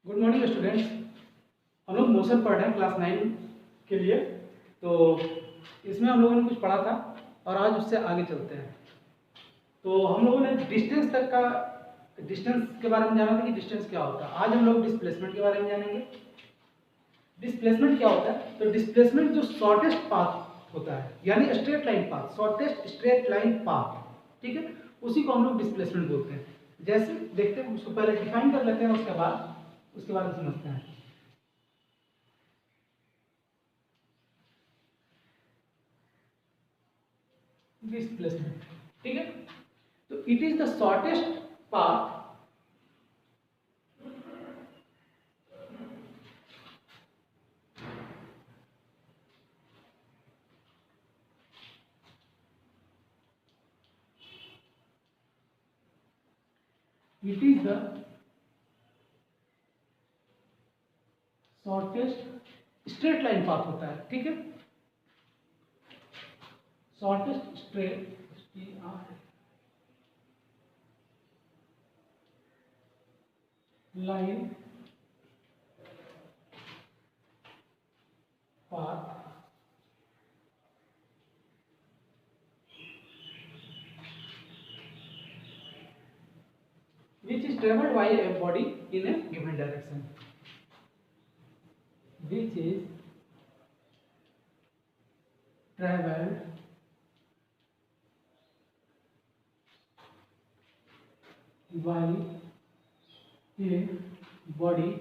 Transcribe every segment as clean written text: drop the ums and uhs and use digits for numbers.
Good morning students. हम लोग motion पढ़ रहे हैं क्लास 9 के लिए। तो इसमें हम लोगों ने कुछ पढ़ा था और आज उससे आगे चलते हैं। तो हम लोगों ने डिस्टेंस तक का डिस्टेंस के बारे में जाना था कि डिस्टेंस क्या होता है। आज हम लोग डिस्प्लेसमेंट के बारे में जानेंगे। डिस्प्लेसमेंट क्या होता है? तो डिस्प्लेसमेंट जो शॉर्टेस्ट पाथ होता है, यानी straight line path, shortest straight line path, ठीक है, उसी को हम लोग डिस्प्लेसमेंट बोलते हैं। जैसे देखते हैं, उसको पहले डिफाइन कर लेते हैं, उसके बाद समझते हैं। डिस्प्लेसमेंट, ठीक है। तो it is the shortest path it is the shortest straight line path होता है, ठीक है। Shortest straight line path which is traveled by a body in a given direction, which is traveled by a body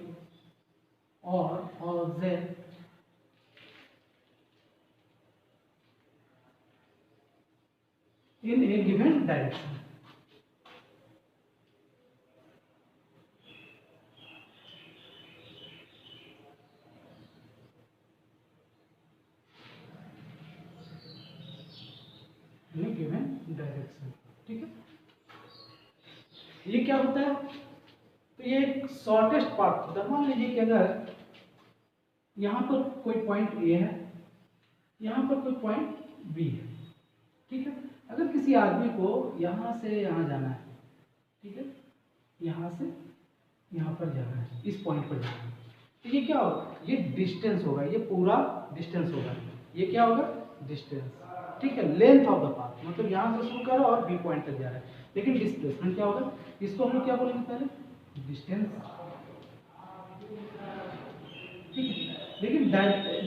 or object in a given direction. In a given direction, ठीक है। ये क्या होता है? तो ये एक शॉर्टेस्ट पाथ होता है। मान लीजिए कि अगर यहाँ पर कोई पॉइंट ए है, यहाँ पर कोई पॉइंट बी है, ठीक है। अगर किसी आदमी को यहाँ से यहाँ जाना है, ठीक है, यहाँ से यहाँ पर जाना है, इस पॉइंट पर जाना है, तो ये क्या होगा? ये डिस्टेंस होगा, ये पूरा डिस्टेंस होगा। ये क्या होगा? डिस्टेंस, ठीक है। लेंथ ऑफ द पाथ, मतलब यहाँ से शुरू करो और बी पॉइंट तक जा रहा है। लेकिन डिस्प्लेसमेंट क्या होगा? इसको हम लोग क्या बोलेंगे? पहले डिस्टेंस, ठीक है। लेकिन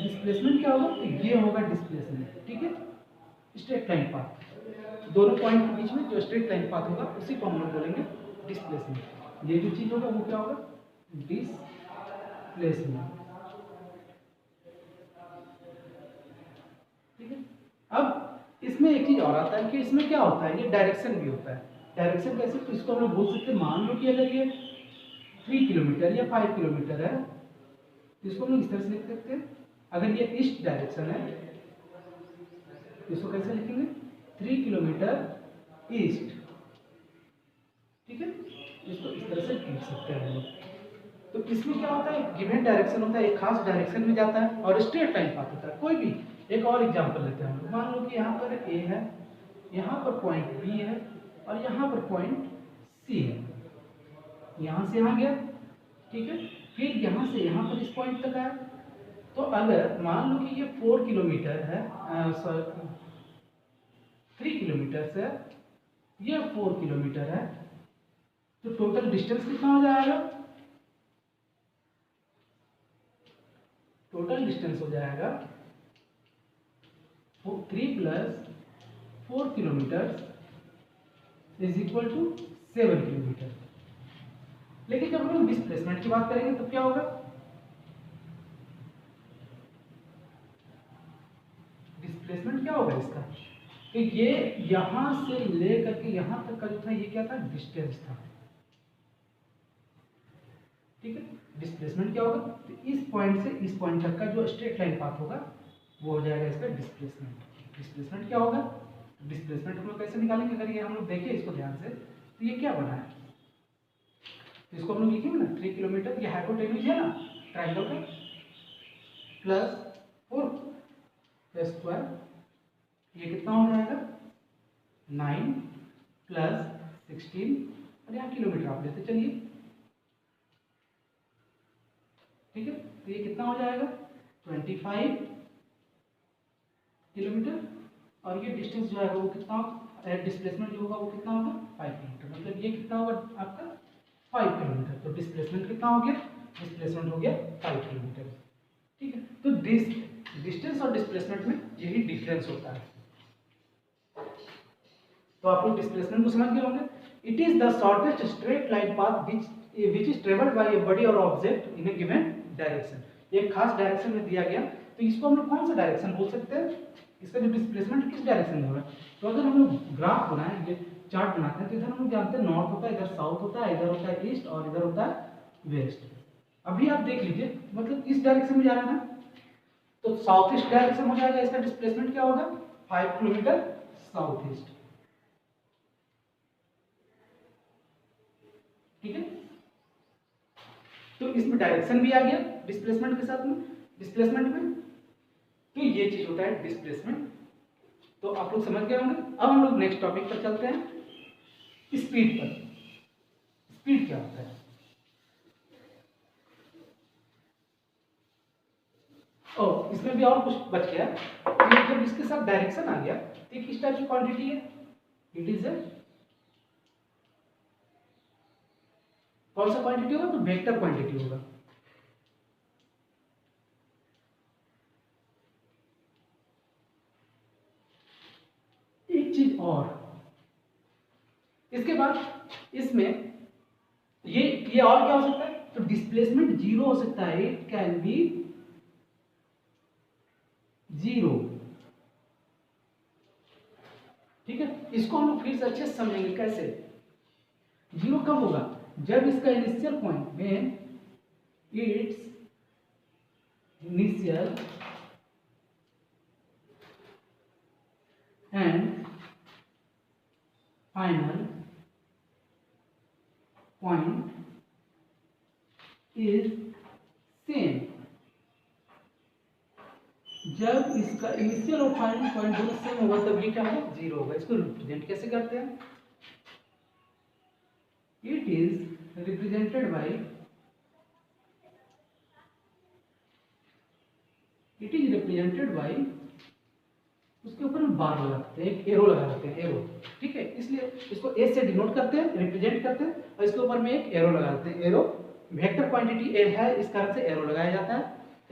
डिस्प्लेसमेंट क्या होगा? तो ये होगा डिस्प्लेसमेंट, ठीक है। स्ट्रेट लाइन पाथ, दोनों पॉइंट के बीच में जो स्ट्रेट लाइन पाथ होगा उसी को हम लोग बोलेंगे डिस्प्लेसमेंट। ये जो चीज होगा वो क्या होगा? डिस्प्लेसमेंट, ठीक है। अब इसमें एक चीज और आता है कि इसमें क्या होता है, ये डायरेक्शन भी होता है। डायरेक्शन कैसे? तो इसको हम लोग बोल सकते हैं, मान लो कि अगर ये 3 किलोमीटर या 5 किलोमीटर है, तो इसको हम लोग इस तरह से लिख सकते हैं। अगर ये ईस्ट डायरेक्शन है तो इसको कैसे लिखेंगे? 3 किलोमीटर ईस्ट, ठीक है। इसको इस तरह से लिख सकते हैं हम लोग। तो इसमें क्या होता है? गिवन डायरेक्शन होता है, एक खास डायरेक्शन में जाता है और स्ट्रेट लाइन पाथ होता है। कोई भी एक और एग्जांपल लेते हैं हम लोग। मान लो कि यहाँ पर ए है, यहाँ पर पॉइंट बी है और यहाँ पर पॉइंट सी है। यहाँ से यहाँ गया, ठीक है, फिर यहाँ से यहाँ पर इस पॉइंट तक आया। तो अगर मान लो कि ये 4 किलोमीटर है, 3 किलोमीटर से ये 4 किलोमीटर है, तो टोटल डिस्टेंस कितना हो जाएगा? टोटल डिस्टेंस हो जाएगा 3 plus 4 kilometre is equal to 7 kilometre. लेकिन जब हम डिस्प्लेसमेंट की बात करेंगे तो क्या होगा? डिस्प्लेसमेंट क्या होगा इसका? तो ये यहां से लेकर के यहां तक का जो था, ये क्या था? डिस्टेंस था, ठीक है। डिस्प्लेसमेंट क्या होगा? तो इस पॉइंट से इस पॉइंट तक का जो स्ट्रेट लाइन पाथ होगा वो हो जाएगा इसका डिस्प्लेसमेंट। डिस्प्लेसमेंट क्या होगा? डिस्प्लेसमेंट हम लोग कैसे निकालेंगे? अगर ये हम लोग देखें इसको ध्यान से, तो ये क्या बना है? तो इसको हम लोग लिखेंगे ना, 3 किलोमीटर, ये हाइपोटेन्यूज है ना ट्रायंगल का, प्लस 4 स्क्वायर, ये कितना हो जाएगा? 9 प्लस 16, और यहाँ किलोमीटर आप लेते चलिए, ठीक है, तो ये कितना हो जाएगा 25 किलोमीटर, और ये डिस्टेंस जो है वो कितना, डिस्प्लेसमेंट जो होगा वो कितना होगा 5 किलोमीटर, मतलब ये कितना होगा आपका 5 किलोमीटर। तो डिस्प्लेसमेंट कितना हो गया, डिस्प्लेसमेंट हो गया 5 किलोमीटर। ठीक है, तो डिस्टेंस और डिस्प्लेसमेंट में यही डिफरेंस होता है। तो आप लोग डिस्प्लेसमेंट को समझ गए होंगे। It is the shortest straight line path which is travelled by a body or object in a given direction. एक खास डायरेक्शन में दिया गया, तो इसको हम लोग कौन सा डायरेक्शन बोल सकते हैं, इसका जो डिस्प्लेसमेंट किस डायरेक्शन में हो रहा है। तो अगर हम लोग ग्राफ बनाएं, ये चार्ट बनाते हैं, तो इधर हम लोग जानते हैं नॉर्थ होता है, इधर साउथ होता है, इधर होता है ईस्ट और इधर होता है वेस्ट। अभी आप देख लीजिए, मतलब इस डायरेक्शन में जा रहा है ना, तो साउथ ईस्ट डायरेक्शन हो जाएगा, इसका डिस्प्लेसमेंट क्या होगा 5 किलोमीटर साउथ ईस्ट। ठीक है, तो इसमें डायरेक्शन भी आ गया डिस्प्लेसमेंट के साथ में, डिस्प्लेसमेंट में, तो ये चीज होता है डिस्प्लेसमेंट। तो आप लोग समझ गए होंगे। अब हम लोग नेक्स्ट टॉपिक पर चलते हैं, स्पीड पर। स्पीड क्या होता है, और इसमें भी और कुछ बच गया कि जब इसके साथ डायरेक्शन आ गया तो ये किस टाइप की क्वांटिटी है, इट इज ए कौन सा क्वांटिटी होगा, तो वेक्टर क्वांटिटी होगा। एक चीज और, इसके बाद इसमें ये और क्या हो सकता है, तो डिस्प्लेसमेंट जीरो हो सकता है, इट कैन बी जीरो। ठीक है, इसको हम लोग फिर से अच्छे से समझेंगे कैसे। जीरो कब होगा, जब इसका इनिशियल पॉइंट में it's initial and final point is same. जब इसका इनिशियल और फाइनल पॉइंट दोनों सेम होगा तब ये क्या होगा, जीरो होगा। इसको रिप्रेजेंट कैसे करते हैं, it is represented by, it is represented by, उसके ऊपर हम बार लगाते हैं, एक एरो लगा देते हैं, एरो। ठीक है, इसलिए इसको ए से डिनोट करते हैं, रिप्रेजेंट करते हैं, और इसके ऊपर में एक एरो लगा देते हैं, एरो। वेक्टर क्वांटिटी ए है, इस कारण से एरो लगाया जाता है।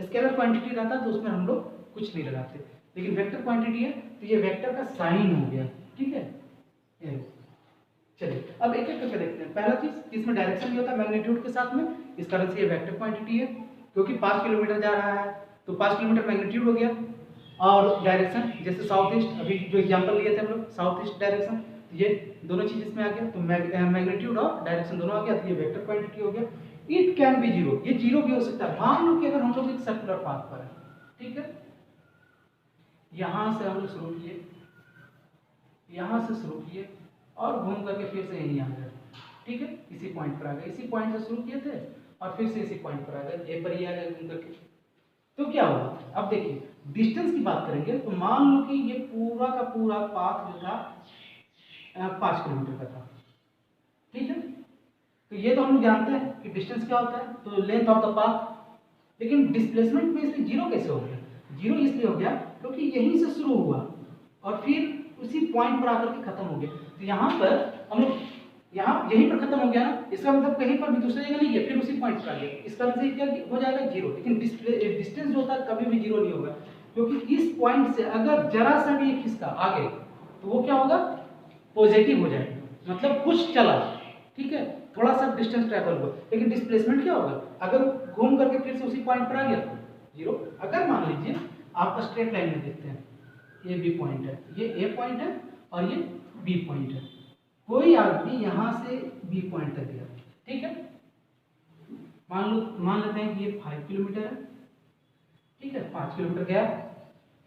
स्केलर क्वांटिटी रहता है तो उसमें हम लोग कुछ नहीं लगाते, लेकिन वेक्टर क्वांटिटी है तो ये वेक्टर का साइन हो गया। ठीक है, एरो। चलिए अब एक एक करके देखते हैं। पहला चीज, इसमें डायरेक्शन भी होता है मैग्नीट्यूड के साथ में, इस कारण से ये वेक्टर क्वांटिटी है, क्योंकि 5 किलोमीटर जा रहा है तो 5 किलोमीटर मैग्नीट्यूड हो गया। और डायरेक्शन जैसे साउथ ईस्ट, अभी जो एग्जांपल लिए थे हम लोग साउथ ईस्ट डायरेक्शन, ये दोनों चीज इसमें आ गया, तो मैग्नीट्यूड और डायरेक्शन दोनों आ गया, तो ये वेक्टर क्वांटिटी हो गया। इट कैन बी जीरो, ये जीरो भी हो सकता है। मान लो कि अगर हम लोग एक सर्कुलर पाथ पर है, ठीक है, यहां से हम लोग शुरू किए, यहां से शुरू किए और घूम करके फिर से यहीं आ गए। ठीक है, इसी पॉइंट पर आ गए, इसी पॉइंट से शुरू किए थे और फिर से इसी पॉइंट पर आ गए, ए पर ही आ गए घूम करके। तो क्या हुआ, अब देखिए डिस्टेंस की बात करेंगे तो मान लो कि ये पूरा का पूरा पाथ जो था 5 किलोमीटर का था। ठीक है, तो ये तो हम लोग जानते हैं कि डिस्टेंस क्या होता है, तो लेंथ ऑफ द पाथ। लेकिन डिस्प्लेसमेंट में इसमें जीरो कैसे हो गया, जीरो इसलिए हो गया क्योंकि यहीं से शुरू हुआ और फिर उसी पॉइंट पर आकर के खत्म हो गया। तो यहाँ पर हम लोग यहाँ यहीं पर खत्म हो गया ना, इसका मतलब कहीं पर भी दूसरी जगह नहीं गया, फिर उसी पॉइंट पर आ गया, इसका मतलब क्या हो जाएगा जीरो। लेकिन डिस्टेंस जो होता है कभी भी जीरो नहीं होगा, क्योंकि इस पॉइंट से अगर जरा सा भी एक खिसका आगे तो वो क्या होगा, पॉजिटिव हो जाएगा, मतलब कुछ चला। ठीक है, थोड़ा सा डिस्टेंस ट्रैवल हुआ। लेकिन डिस्प्लेसमेंट क्या होगा, अगर घूम करके फिर से उसी पॉइंट पर आ गया जीरो। अगर मान लीजिए आप स्ट्रेट लाइन में देखते हैं, ये बी पॉइंट है, ये ए पॉइंट है और ये बी पॉइंट है, कोई आदमी यहां से बी पॉइंट तक गया। ठीक है, मान लेते हैं कि ये 5 किलोमीटर है। ठीक है, 5 किलोमीटर गया,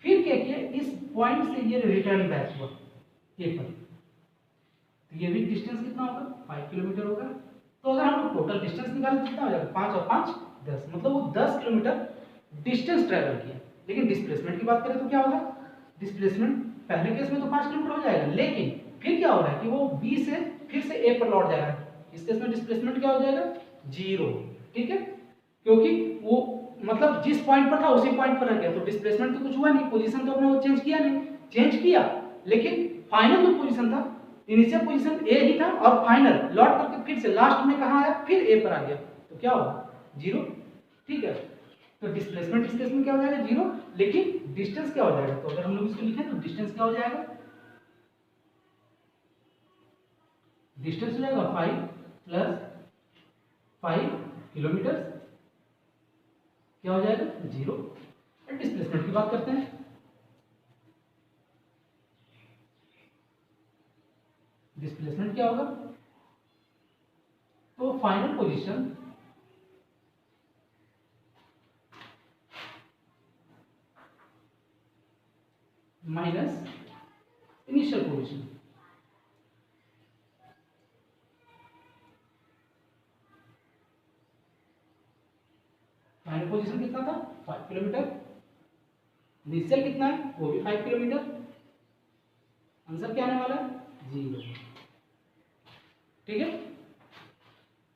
फिर क्या किया, इस पॉइंट से ये रिटर्न बैक हुआ ए पर, तो ये भी डिस्टेंस कितना होगा, 5 किलोमीटर होगा। तो अगर हम लोग टोटल डिस्टेंस निकालें कितना हो जाएगा, 5 और 5 10, मतलब वो 10 किलोमीटर डिस्टेंस ट्रैवल किया। लेकिन डिस्प्लेसमेंट की बात करें तो क्या होगा, डिस्प्लेसमेंट पहले केस में तो 5 किलोमीटर हो जाएगा, लेकिन फिर क्या हो रहा है कि वो बी से फिर से ए पर लौट जा रहा है, इस केस में डिस्प्लेसमेंट क्या हो जाएगा, जीरो। ठीक है, क्योंकि वो मतलब जिस पॉइंट पर था उसी पॉइंट पर रह गया, तो डिस्प्लेसमेंट तो कुछ हुआ नहीं, पोजीशन तो अपने वो चेंज किया नहीं, चेंज किया लेकिन फाइनल जो पोजीशन था, इनिशियल पोजीशन ए ही था और फाइनल लौट करके फिर से लास्ट में कहाँ आया, फिर ए पर आ गया, तो क्या होगा 0। ठीक है, तो डिस्प्लेसमेंट इस केस में क्या हो जाएगा 0, लेकिन डिस्टेंस क्या हो जाएगा, तो अगर हम लोग इसको लिखें तो डिस्टेंस क्या हो जाएगा, डिस्टेंस हो जाएगा 5 प्लस 5 किलोमीटर, क्या हो जाएगा 0। डिस्प्लेसमेंट की बात करते हैं, डिस्प्लेसमेंट क्या होगा, तो final position minus initial position, final position कितना था 5 किलोमीटर, इनिशियल कितना है वो भी 5 किलोमीटर, आंसर क्या आने वाला है 0। ठीक है,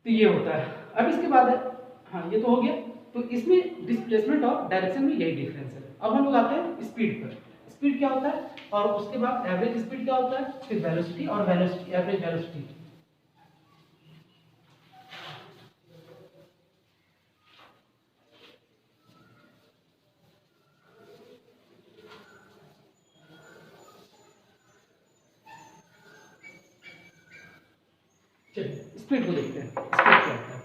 तो ये होता है। अब इसके बाद है, हाँ ये तो हो गया, तो इसमें डिस्प्लेसमेंट और डायरेक्शन में यही डिफरेंस है। अब हम लोग आते हैं स्पीड पर, स्पीड क्या होता है और उसके बाद एवरेज स्पीड क्या होता है, फिर वेलोसिटी और वेलोसिटी एवरेज वेलोसिटी। चलिए स्पीड को देखते हैं, स्पीड क्या होता है,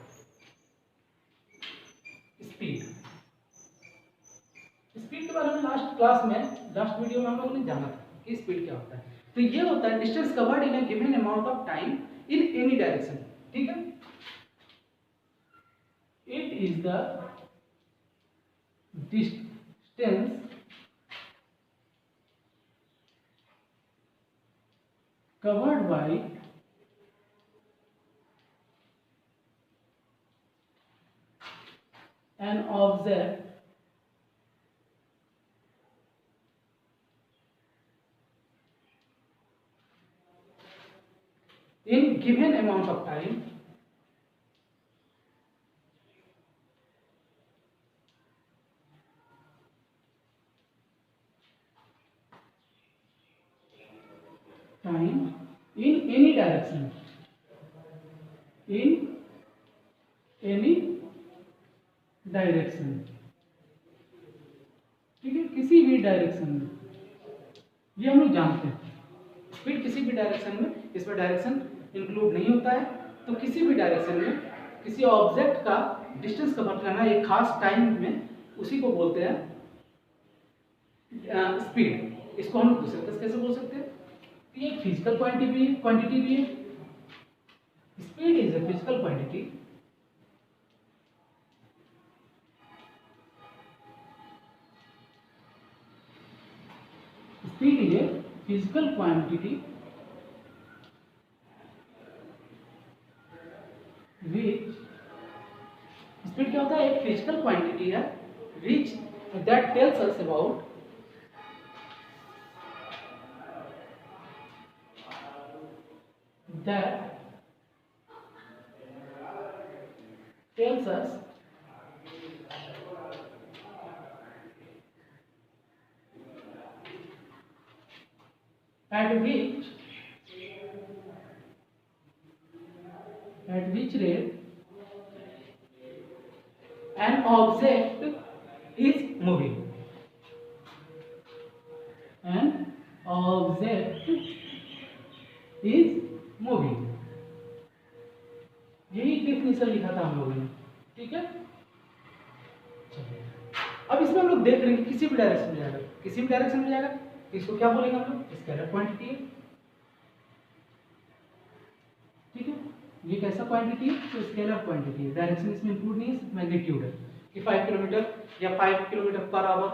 स्पीड, स्पीड के बारे में लास्ट क्लास में, लास्ट वीडियो में हम लोगों ने जाना था कि स्पीड क्या होता है। तो ये होता है distance covered in a given amount of time in any direction. ठीक है, it is the distance covered by an object in given amount of time in any direction, in any direction. ठीक है, किसी भी डायरेक्शन में, ये हम लोग जानते हैं स्पीड किसी भी डायरेक्शन में, इसमें डायरेक्शन इंक्लूड नहीं होता है, तो किसी भी डायरेक्शन में किसी ऑब्जेक्ट का डिस्टेंस कवर करना एक खास टाइम में, उसी को बोलते हैं स्पीड। इसको हम लोग दूसरे तरह कैसे बोल सकते हैं, ये एक फिजिकल क्वांटिटी भी है, speed is a physical quantity speed is a physical quantity which, speed क्या होता है, एक फिजिकल क्वांटिटी है which that tells us about that tells us at which rate an object is moving, an object is moving, यही definition लिखा था हम लोगों ने। ठीक है, अब इसमें हम लोग देख रहे हैं किसी भी डायरेक्शन में जाएगा, किसी भी डायरेक्शन में जाएगा, इसको क्या बोलेंगे हम लोग, स्केलर क्वांटिटी है। ठीक है, ये कैसा क्वांटिटी है, तो स्केलर क्वांटिटी है, डायरेक्शन इसमें इंक्लूड नहीं है, सिर्फ मैग्नीट्यूड है कि 5 किलोमीटर या 5 किलोमीटर पर आवर,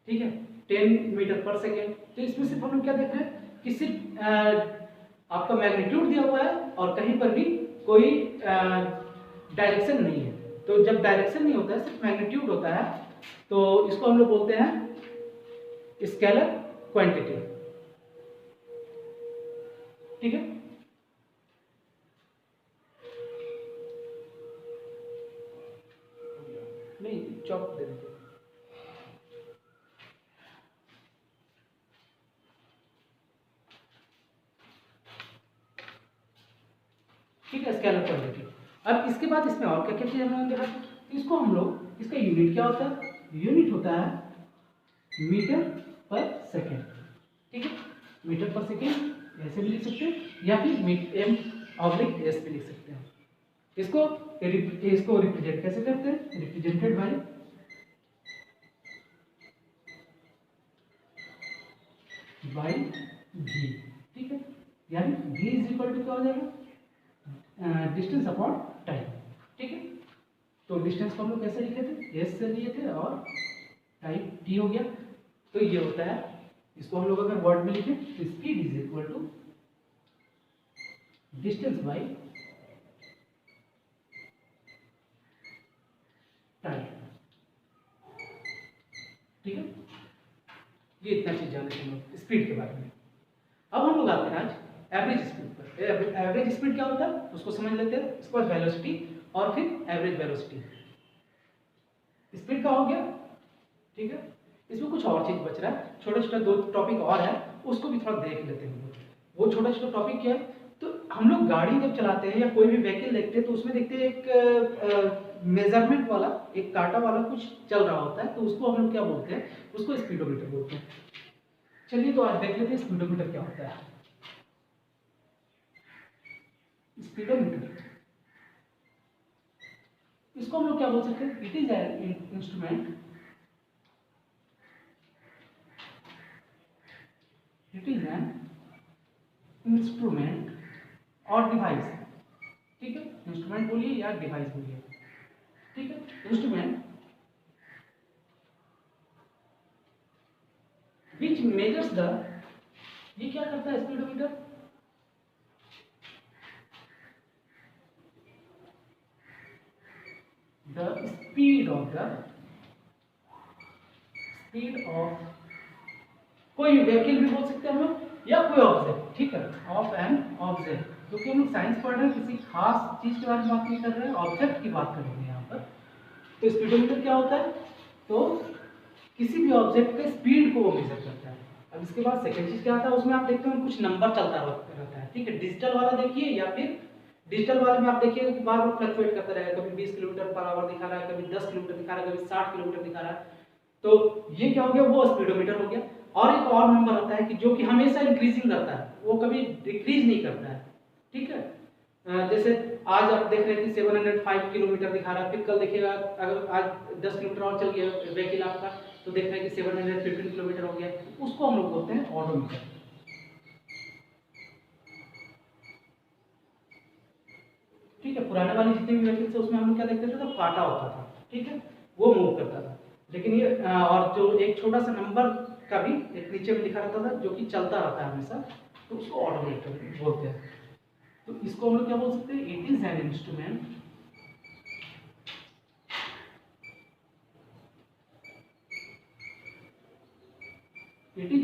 ठीक है 10 मीटर पर सेकेंड। तो इसमें सिर्फ हम लोग क्या देख रहे हैं कि सिर्फ आपका मैग्नीट्यूड दिया हुआ है और कहीं पर भी कोई डायरेक्शन नहीं है। तो जब डायरेक्शन नहीं होता है, सिर्फ मैग्नीट्यूड होता है, तो इसको हम लोग बोलते हैं स्केलर क्वांटिटी। ठीक है, चौक दे देते हैं। ठीक है, स्केलर क्वांटिटी। अब इसके बाद इसमें और क्या क्या चीज़ हमने देखा, तो इसको हम लोग, इसका यूनिट क्या होता है, यूनिट होता है मीटर पर सेकेंड। ठीक है, मीटर पर सेकेंड ऐसे भी लिख सकते हैं या फिर एम ऑब्लिक एस भी लिख सकते हैं। इसको रिप्रेजेंट कैसे करते हैं, रिप्रेजेंटेड बाय v। ठीक है, यानी v इज इक्वल टू क्या हो जाएगा, डिस्टेंस अपॉन टाइम। ठीक है, तो डिस्टेंस को हम लोग कैसे लिखे थे, एस से लिए थे और टाइम टी हो गया। तो ये होता है, इसको हम लोग अगर वर्ड में लिखें तो speed is equal to distance by time. ठीक है, ये इतना चीज जाने हम लोग स्पीड के बारे में। अब हम लोग आते हैं आज एवरेज स्पीड पर। एवरेज स्पीड क्या होता है उसको समझ लेते हैं, इसके बाद वेलोसिटी और फिर एवरेज वेलोसिटी। स्पीड का हो गया। ठीक है, इसमें कुछ और चीज बच रहा है, छोटे छोटे दो टॉपिक और है, उसको भी थोड़ा देख लेते हैं। वो छोटा छोटा टॉपिक क्या है, तो हम लोग गाड़ी जब चलाते हैं या कोई भी व्हीकल देखते हैं तो उसमें देखते हैं एक मेजरमेंट वाला, एक कांटा वाला कुछ चल रहा होता है, तो उसको हम लोग क्या बोलते हैं, उसको स्पीडोमीटर बोलते हैं। चलिए तो आज देख लेते हैं स्पीडोमीटर क्या होता है। स्पीडोमीटर, इसको हम लोग क्या बोल सकते हैं, it is an instrument, it is an instrument और डिवाइस। ठीक है, इंस्ट्रूमेंट बोलिए या डिवाइस बोलिए। ठीक है, इंस्ट्रूमेंट विच मेजर्स द, ये क्या करता है स्पीडोमीटर, द स्पीड ऑफ कोई व्हीकल भी बोल सकते हैं हम लोग या कोई ऑब्जेक्ट। ठीक है, ऑफ एन ऑब्जेक्ट, क्योंकि हम लोग साइंस पढ़ रहे हैं, किसी खास चीज के बारे में बात नहीं कर रहे हैं, ऑब्जेक्ट की बात कर रहे हैं यहाँ पर। तो स्पीडोमीटर क्या होता है, तो किसी भी ऑब्जेक्ट के स्पीड को वो मेजर करता है। अब इसके बाद सेकंड चीज क्या आता है, उसमें आप देखते हैं कुछ नंबर चलता रहता है। ठीक है, डिजिटल वाला देखिए या फिर डिजिटल वाले में आप देखिएगा कि बार बार फ्लक्चुएट करता रहेगा, कभी 20 किलोमीटर पर आवर दिखा रहा है, कभी 10 किलोमीटर दिखा रहा है, कभी 60 किलोमीटर दिखा रहा है। तो ये क्या हो गया, वो स्पीडोमीटर हो गया। और एक और नंबर आता है कि जो कि हमेशा इंक्रीजिंग रहता है, वो कभी डिक्रीज नहीं करता है। ठीक है, जैसे आज आप देख रहे हैं कि 705 किलोमीटर दिखा रहा है, फिर कल देखिएगा अगर आज 10 किलोमीटर और चल गया व्हीकल आपका, तो देख रहे हैं कि 715 किलोमीटर हो गया, उसको हम लोग बोलते हैं ऑडोमीटर। ठीक है, पुराने वाली जितने भी व्हीकल्स थे उसमें हम लोग क्या देखते थे, तो कांटा होता था। ठीक है, वो मूव करता था। लेकिन ये और जो एक छोटा सा नंबर का भी एक नीचे में लिखा रहता था जो कि चलता रहता है हमेशा, तो उसको ऑडोमीटर बोलते हैं। तो इसको हम लोग क्या बोल सकते हैं, it is an instrument which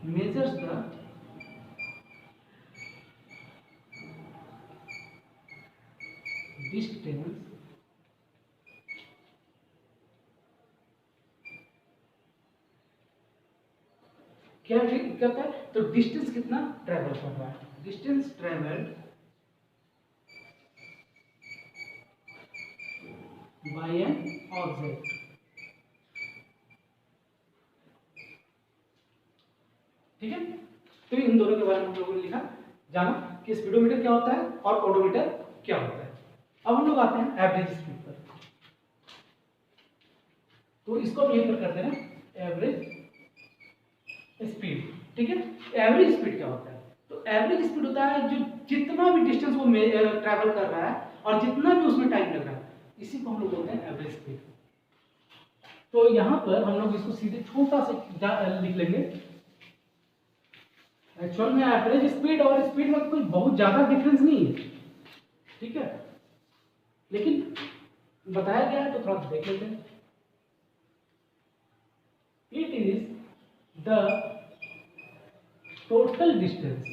measures the distance क्या करता है, तो डिस्टेंस कितना ट्रेवल कर रहा है, distance travelled by an object. ठीक है, तो इन दोनों के बारे में हम लोगों ने लिखा, जाना कि स्पीडोमीटर क्या होता है और ओडोमीटर क्या होता है। अब हम लोग आते हैं एवरेज स्पीड पर। तो इसको हम यहीं पर करते हैं एवरेज स्पीड। ठीक है, एवरेज स्पीड क्या होता है, तो एवरेज स्पीड होता है जो जितना भी डिस्टेंस वो ट्रैवल कर रहा है और जितना भी उसमें टाइम लग रहा है, इसी को हम लोग बोलते हैं एवरेज स्पीड। तो यहां पर हम लोग इसको सीधे छोटा सा लिख लेंगे। एक्चुअल में एवरेज स्पीड और स्पीड में कोई बहुत ज्यादा डिफरेंस नहीं है। ठीक है, लेकिन बताया गया है तो थोड़ा देख लेते हैं। It is the total distance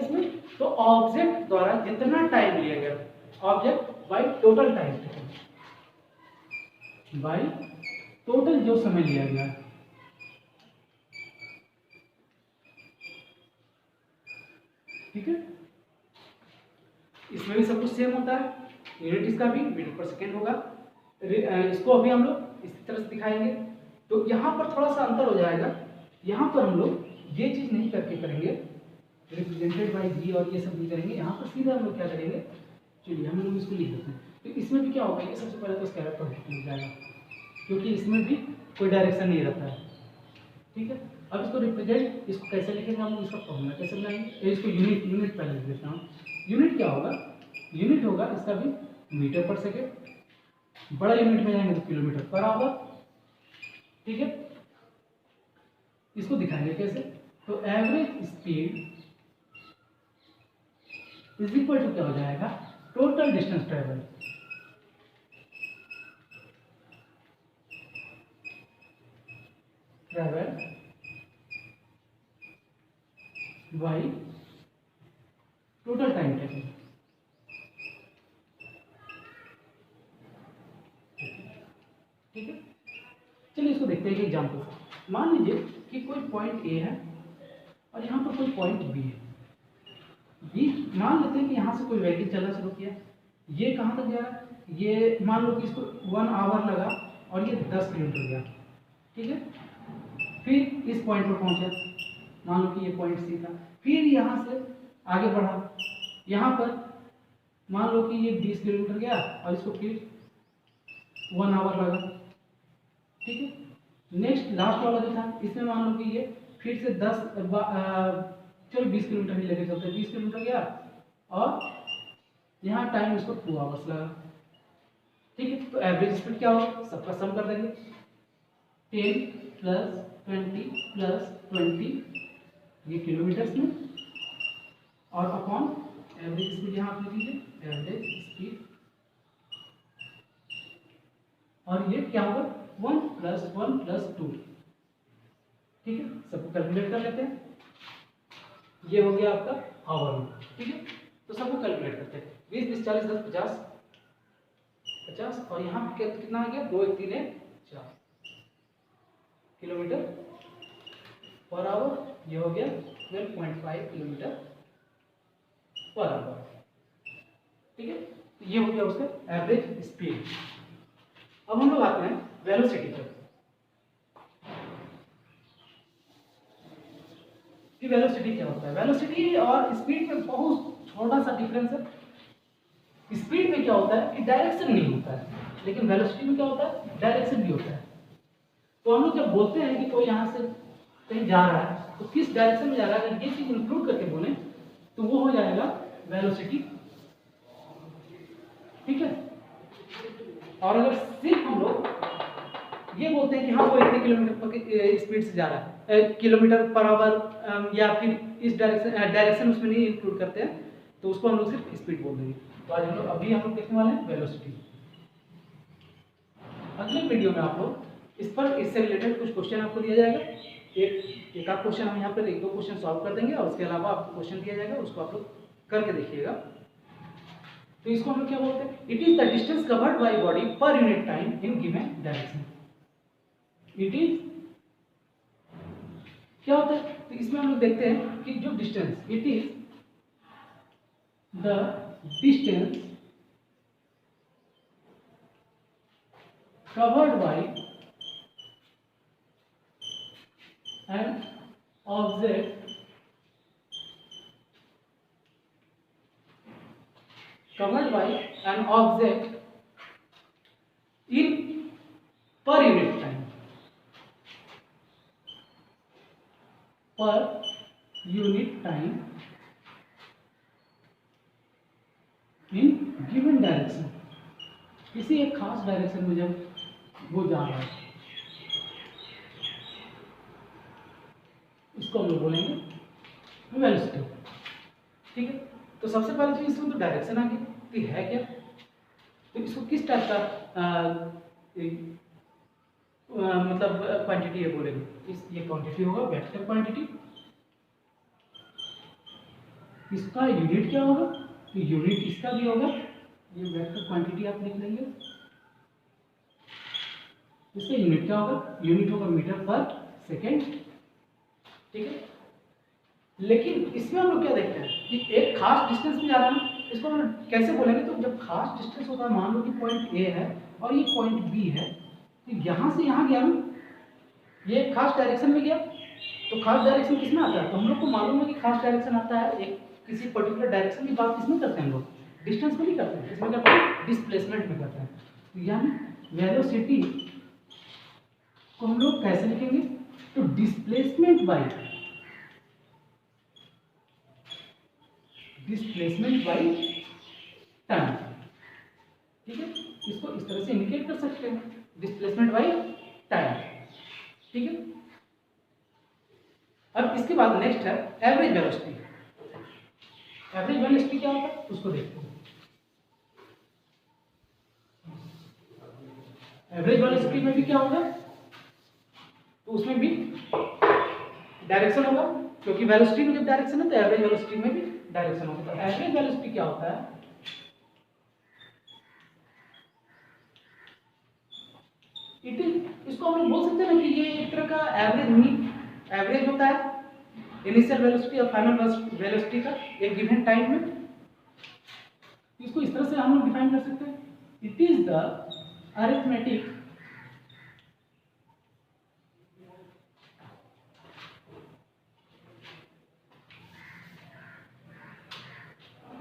इसमें? तो ऑब्जेक्ट द्वारा जितना टाइम लिया गया, object by total time, by total जो समय लिया गया। ठीक है, इसमें भी सब कुछ सेम होता है, यूनिट इसका भी मीटर पर सेकेंड होगा। इसको अभी हम लोग इस तरह से दिखाएंगे। तो यहाँ पर थोड़ा सा अंतर हो जाएगा, यहाँ पर हम लोग ये चीज नहीं करके करेंगे रिप्रेजेंटेड बाय जी और ये सब नहीं करेंगे, यहाँ पर सीधा हम लोग क्या करेंगे, चलिए हम लोग इसको लिख देते हैं। तो इसमें भी क्या होगा, ये सबसे पहले तो स्केलर पर लिख जाएगा, क्योंकि इसमें भी कोई डायरेक्शन नहीं रहता है। ठीक है, अब इसको रिप्रेजेंट, इसको कैसे लिखेंगे हम लोग, इसका फॉर्मूला कैसे बनाएंगे, इसको यूनिट पहले लिख देता हूँ। यूनिट क्या होगा, यूनिट होगा इसका भी मीटर पर सेकेंड, बड़ा यूनिट में जाएंगे तो किलोमीटर पर आवर। ठीक है, इसको दिखाएंगे कैसे, तो average speed is equal to क्या हो जाएगा, total distance travel by total time taken. ठीक है, चलिए इसको देखते हैं कि एग्जाम्पल। मान लीजिए कि कोई पॉइंट ए है और यहाँ पर कोई पॉइंट बी है। बी मान लेते हैं कि यहाँ से कोई व्हीकल चलना शुरू किया, ये कहाँ तक जा रहा है, ये मान लो कि इसको 1 आवर लगा और ये 10 किलोमीटर गया। ठीक है, फिर इस पॉइंट पर पहुंचा, मान लो कि ये पॉइंट सी था, फिर यहाँ से आगे बढ़ा, यहाँ पर मान लो कि ये 20 किलोमीटर गया और इसको फिर 1 आवर लगा। ठीक है, नेक्स्ट लास्ट वाला जो था, इसमें मान लो कि ये फिर से चलो 20 किलोमीटर ही लेके चलते हैं, 20 किलोमीटर गया और यहाँ टाइम इसको 2 आवर्स लगा। ठीक है, तो एवरेज स्पीड क्या होगा, सबका सम कर देंगे, 10 प्लस 20 प्लस 20 ये किलोमीटर्स में, और अपॉन एवरेज स्पीड यहाँ आप लिख लीजिए, एवरेज स्पीड, और ये क्या होगा 1 प्लस 1 प्लस 2। ठीक है, सबको कैलकुलेट कर लेते हैं, ये हो गया आपका आवर में। ठीक है, तो सबको कैलकुलेट करते हैं, 20 20 40 10 50 50, और यहाँ पे कितना आ गया, 2 1 3 1 4 किलोमीटर पर आवर, ये हो गया 12.5 किलोमीटर पर आवर। ठीक है, तो ये हो गया उसका एवरेज स्पीड। अब हम लोग आते हैं वेलोसिटी पर। कि वेलोसिटी क्या होता है, वेलोसिटी और स्पीड में बहुत छोटा सा डिफरेंस है। स्पीड में क्या होता है कि डायरेक्शन नहीं होता है, लेकिन वेलोसिटी में क्या होता है, डायरेक्शन भी होता है। तो हम लोग जब बोलते हैं कि कोई यहाँ से कहीं जा रहा है तो किस डायरेक्शन में जा रहा है, अगर ये चीज इंक्लूड करके बोले तो वो हो जाएगा वेलोसिटी। ठीक है, और अगर सिर्फ हम लोग ये बोलते हैं कि हाँ वो इतने किलोमीटर स्पीड से जा रहा है, किलोमीटर पर आवर, या फिर इस डायरेक्शन उसमें नहीं इंक्लूड करते हैं, तो उसको हम लोग सिर्फ स्पीड बोल देंगे। तो आज हम लोग देखने वाले हैं वेलोसिटी। अगले वीडियो में आप लोग इस पर, इससे रिलेटेड कुछ क्वेश्चन आपको दिया जाएगा, एक आध क्वेश्चन हम यहाँ पर 1-2 क्वेश्चन सॉल्व कर देंगे, और उसके अलावा आपको क्वेश्चन दिया जाएगा, उसको आप लोग करके देखिएगा। तो इसको हम लोग क्या बोलते हैं, it is the distance covered by body per unit time in given direction. It is क्या होता है, तो इसमें हम लोग देखते हैं कि जो distance, it is the distance covered by an object covered by an object in per unit time, per unit time in given direction। किसी एक खास डायरेक्शन में जब वो जा रहा है, इसको हम लोग बोलेंगे वेलोसिटी। ठीक है, तो सबसे पहले चीज इसमें तो डायरेक्शन आ गई, तो है क्या, तो इसको किस टाइप का मतलब क्वांटिटी है बोलेंगे, ये क्वांटिटी होगा वेक्टर क्वांटिटी, इसका यूनिट क्या होगा, तो यूनिट इसका भी होगा, ये वेक्टर क्वांटिटी आप लिख लेंगे, इसका यूनिट क्या होगा, यूनिट होगा मीटर पर सेकेंड। ठीक है, लेकिन इसमें हम लोग क्या देखते हैं कि एक खास डिस्टेंस में जा रहा है ना, इसको हम कैसे बोलेंगे, तो जब खास डिस्टेंस होता है, मान लो कि पॉइंट ए है और ये पॉइंट बी है, तो यहाँ से यहाँ गया ना, ये खास डायरेक्शन में गया, तो खास डायरेक्शन किसमें आता है, तो हम लोग को मालूम है कि खास डायरेक्शन आता है एक किसी पर्टिकुलर डायरेक्शन की बात किसमें करते हैं हम लोग, डिस्टेंस में नहीं करते हैं, इसमें करते हैं डिस्प्लेसमेंट में करते हैं। तो यानी वेलोसिटी को हम लोग कैसे लिखेंगे, तो डिस्प्लेसमेंट बाई टाइम। ठीक है, इसको इस तरह से इंडिकेट कर सकते हैं, डिस्प्लेसमेंट बाई टाइम। ठीक है, अब इसके बाद नेक्स्ट है एवरेज वेलोसिटी। एवरेज वेलोसिटी क्या होता है उसको देखते हैं। एवरेज वेलोसिटी में भी क्या होगा, तो उसमें भी डायरेक्शन होगा, क्योंकि वेलोसिटी में जब डायरेक्शन है तो एवरेज वेलोसिटी में भी डायरेक्शन होगा। तो एवरेज वेलोसिटी क्या होता है, इट इज, इसको हम लोग बोल सकते हैं ना कि ये एक तरह का एवरेज मीन, एवरेज होता है इनिशियल वेलोसिटी और फाइनल वेलोसिटी का एक गिवन टाइम में। इसको इस तरह से हम लोग डिफाइन कर सकते हैं, it is the arithmetic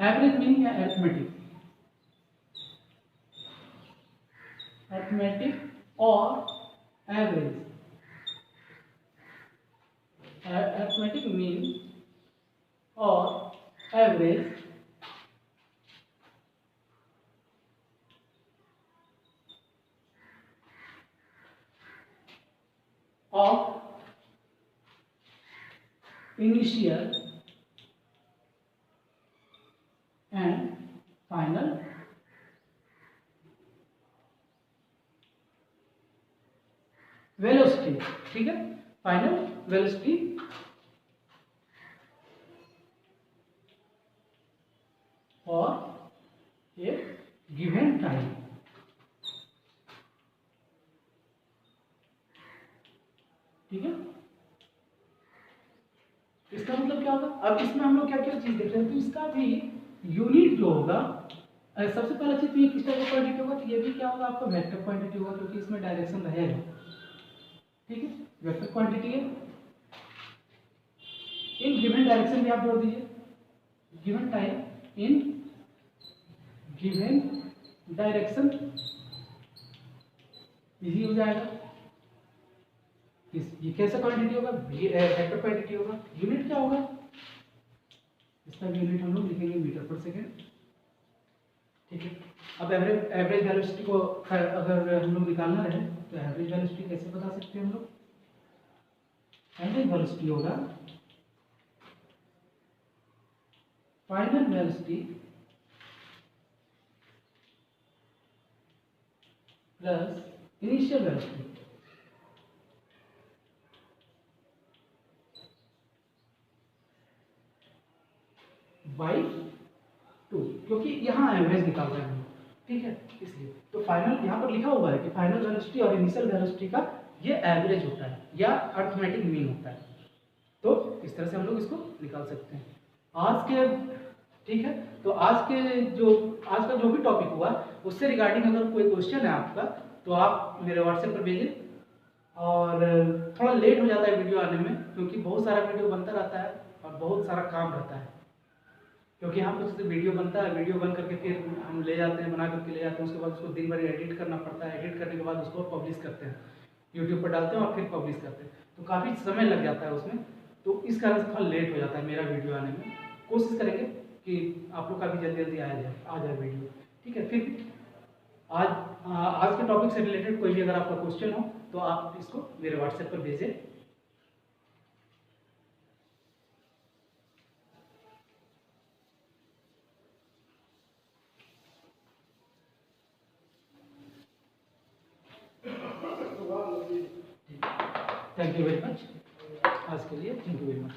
average mean या अरिथमेटिक और एवरेज, अरिथमेटिक मीन और average of initial and final velocity। ठीक है, फाइनल वेलोसिटी और एक गिवन टाइम। ठीक है, इसका मतलब क्या होगा, अब इसमें हम लोग क्या क्या चीज देख रहे हैं, तो इसका भी यूनिट जो होगा, सबसे पहला चीज तो ये किस टाइप का क्वांटिटी होगा, तो ये भी क्या होगा आपका वेक्टर क्वांटिटी होगा, क्योंकि इसमें डायरेक्शन रहेगा। ठीक है, वेक्टर क्वांटिटी है, इन गिवन डायरेक्शन भी आप जोड़ दीजिए, given time in given direction easy हो जाएगा। ये कैसा क्वांटिटी होगा, वेक्टर क्वांटिटी होगा। यूनिट क्या होगा, इसका यूनिट हम लोग लिखेंगे मीटर पर सेकेंड। ठीक है, अब एवरेज वेलोसिटी को अगर हम लोग निकालना रहे तो एवरेज वेलोसिटी कैसे बता सकते हैं हम लोग, एवरेज वेलोसिटी होगा final velocity plus initial velocity by 2, क्योंकि यहाँ एवरेज निकाल रहे हैं हम। ठीक है, इसलिए तो फाइनल यहाँ पर लिखा हुआ है कि फाइनल वेलोसिटी और इनिशियल वेलोसिटी का ये एवरेज होता है या अरिथमेटिक मीन होता है। तो इस तरह से हम लोग इसको निकाल सकते हैं आज के। ठीक है, तो आज का जो भी टॉपिक हुआ उससे रिगार्डिंग अगर कोई क्वेश्चन है आपका तो आप मेरे व्हाट्सएप पर भेजें। और थोड़ा लेट हो जाता है वीडियो आने में, क्योंकि बहुत सारा वीडियो बनता रहता है और बहुत सारा काम रहता है, क्योंकि हम कुछ से वीडियो बनता है, वीडियो बन करके फिर हम ले जाते हैं, बना करके ले जाते हैं, उसके बाद उसको दिन भर एडिट करना पड़ता है, एडिट करने के बाद उसको पब्लिश करते हैं, यूट्यूब पर डालते हैं और फिर पब्लिश करते हैं, तो काफ़ी समय लग जाता है उसमें। तो इस कारण से थोड़ा लेट हो जाता है मेरा वीडियो आने में। कोशिश करेंगे कि आप लोग का भी जल्दी जल्दी आ जाए वीडियो। ठीक है, फिर आज के टॉपिक से रिलेटेड कोई भी अगर आपका क्वेश्चन हो तो आप इसको मेरे व्हाट्सएप पर भेजें। थैंक यू वेरी मच, आज के लिए थैंक यू वेरी मच।